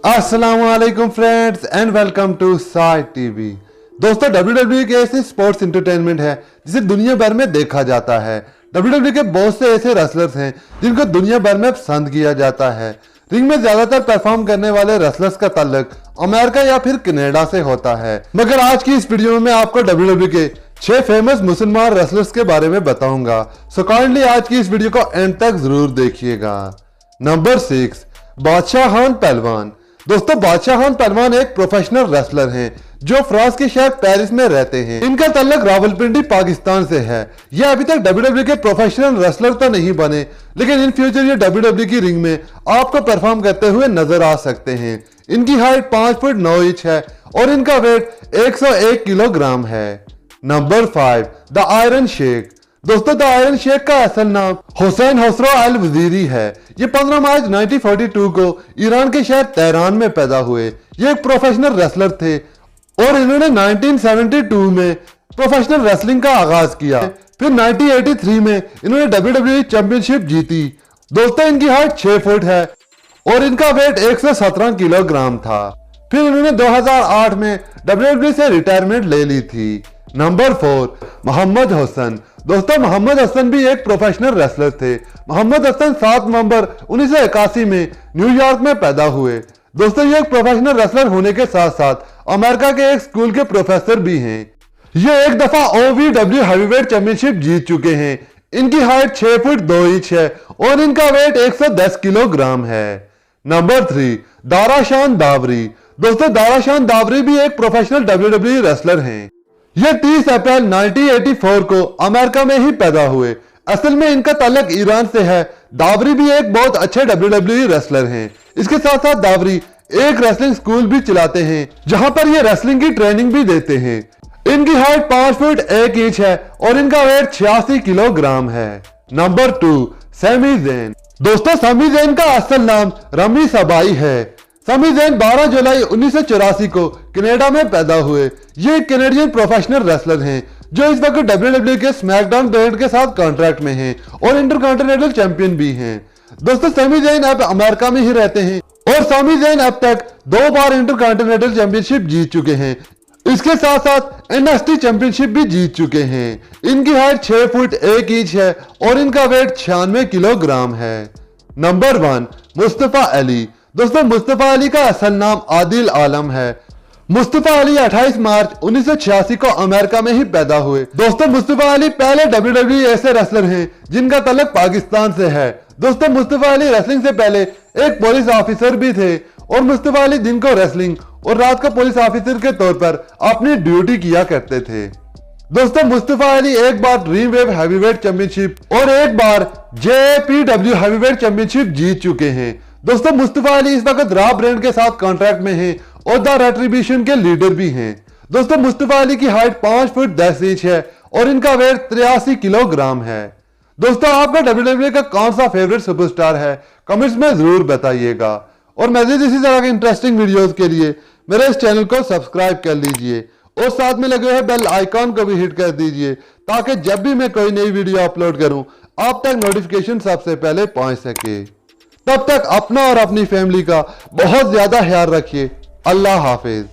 अस्सलामुअलैकुम friends and welcome to Sai TV. दोस्तों, WWE के ऐसे स्पोर्ट्स एंटरटेनमेंट है जिसे दुनिया भर में देखा जाता है। WWE के बहुत से ऐसे रेसलर्स हैं जिनको दुनिया भर में पसंद किया जाता है। रिंग में ज्यादातर परफॉर्म करने वाले रेसलर्स का ताल्लुक अमेरिका या फिर कनाडा से होता है, मगर आज की इस वीडियो में मैं आपको WWE के 6 फेमस मुसलमान रेसलर्स के बारे में बताऊंगा। सो काइंडली आज की इस वीडियो को एंड तक जरूर देखिएगा। नंबर 6, बादशाह खान पहलवान। दोस्तों, बादशाह खान पहलवान एक प्रोफेशनल रेसलर हैं जो फ्रांस के शहर पेरिस में रहते हैं। इनका ताल्लुक रावलपिंडी पाकिस्तान से है। ये अभी तक WWE के प्रोफेशनल रेसलर तो नहीं बने, लेकिन इन फ्यूचर ये WWE की रिंग में आपको परफॉर्म करते हुए नजर आ सकते हैं। इनकी हाइट 5 फुट 9 इंच है और इनका वेट 101 किलोग्राम है। Number 5, the iron sheik. दोस्तों, द आयरन शेख का असल नाम हुसैन हसरो अल वजीरी है। ये 15 मार्च 1942 को ईरान के शहर तेहरान में पैदा हुए। ये एक प्रोफेशनल रेसलर थे और इन्होंने 1972 में प्रोफेशनल रेसलिंग का आगाज किया। फिर 1983 में इन्होंने WWE चैंपियनशिप जीती। दोस्तों, इनकी हाइट 6 फुट है और इनका वेट 117 किलोग्राम था। फिर इन्होंने 2008 में WWE से रिटायरमेंट ले ली थी। नंबर 4, मोहम्मद हसन। दोस्तों, मोहम्मद हसन भी एक प्रोफेशनल रेसलर थे। मोहम्मद हसन 7 नवंबर 1981 में न्यूयॉर्क में पैदा हुए। दोस्तों, ये एक प्रोफेशनल रेसलर होने के साथ साथ अमेरिका के एक स्कूल के प्रोफेसर भी हैं। ये एक दफा OVW हैवीवेट चैंपियनशिप जीत चुके हैं। इनकी हाइट 6 फुट 2 इंच है और इनका वेट 110 किलोग्राम है। नंबर 3, दाराशान दावरी। दोस्तों, दाराशान दावरी भी एक प्रोफेशनल WWE रेसलर हैं। ये 30 अप्रैल 1984 को अमेरिका में ही पैदा हुए। असल में इनका ताल्लुक ईरान से है। दावरी भी एक बहुत अच्छे WWE रेसलर हैं। इसके साथ साथ दावरी एक रेसलिंग स्कूल भी चलाते हैं जहां पर ये रेसलिंग की ट्रेनिंग भी देते हैं। इनकी हाइट 5 फुट 1 इंच है और इनका वेट 86 किलोग्राम है। नंबर 2, सैमी ज़ैन। दोस्तों, सैमी ज़ैन का असल नाम रमी सबाई है। सैमी ज़ैन 12 जुलाई 1984 को कनाडा में पैदा हुए। ये एक कैनेडियन प्रोफेशनल रेसलर हैं जो इस वक्त WWE के स्मैकडाउन ब्रांड के साथ कॉन्ट्रैक्ट में हैं और इंटरकॉन्टिनेंटल चैंपियन भी हैं। दोस्तों, सैमी ज़ैन अब अमेरिका में ही रहते हैं और सैमी ज़ैन अब तक 2 बार इंटरकॉन्टिनेंटल चैंपियनशिप जीत चुके हैं। इसके साथ साथ NXT चैंपियनशिप भी जीत चुके हैं। इनकी हाइट 6 फुट 1 इंच है और इनका वेट 96 किलोग्राम है। नंबर 1, मुस्तफा अली। दोस्तों, मुस्तफा अली का असल नाम आदिल आलम है। मुस्तफा अली 28 मार्च 1986 को अमेरिका में ही पैदा हुए। दोस्तों, मुस्तफा अली पहले WWE ऐसे रेसलर हैं जिनका ताल्लुक पाकिस्तान से है। दोस्तों, मुस्तफा अली रेसलिंग से पहले एक पुलिस ऑफिसर भी थे और मुस्तफा अली दिन को रेसलिंग और रात को पुलिस ऑफिसर के तौर पर अपनी ड्यूटी किया करते थे। दोस्तों, मुस्तफा अली एक बार ड्रीम वेव हैवीवेट चैंपियनशिप और एक बार JPW हैवीवेट चैंपियनशिप जीत चुके हैं। दोस्तों, मुस्तफा अली इस वक्त रॉ ब्रांड के साथ कॉन्ट्रैक्ट में हैं और द रेट्रिब्यूशन के लीडर भी हैं। दोस्तों, मुस्तफा अली की हाइट 5 फुट 10 इंच है और इनका वेट 83 किलोग्राम है। दोस्तों, आपका WWE का कौन सा फेवरेट सुपरस्टार है कमेंट्स में जरूर बताइएगा और मजीद इसी तरह के इंटरेस्टिंग वीडियोस के लिए मेरे इस चैनल को सब्सक्राइब कर लीजिए और साथ में लगे हुए बेल आइकॉन को भी हिट कर दीजिए ताकि जब भी मैं कोई नई वीडियो अपलोड करूं आप तक नोटिफिकेशन सबसे पहले पहुंच सके। तब तक अपना और अपनी फैमिली का बहुत ज्यादा ख्याल रखिए। अल्लाह हाफिज।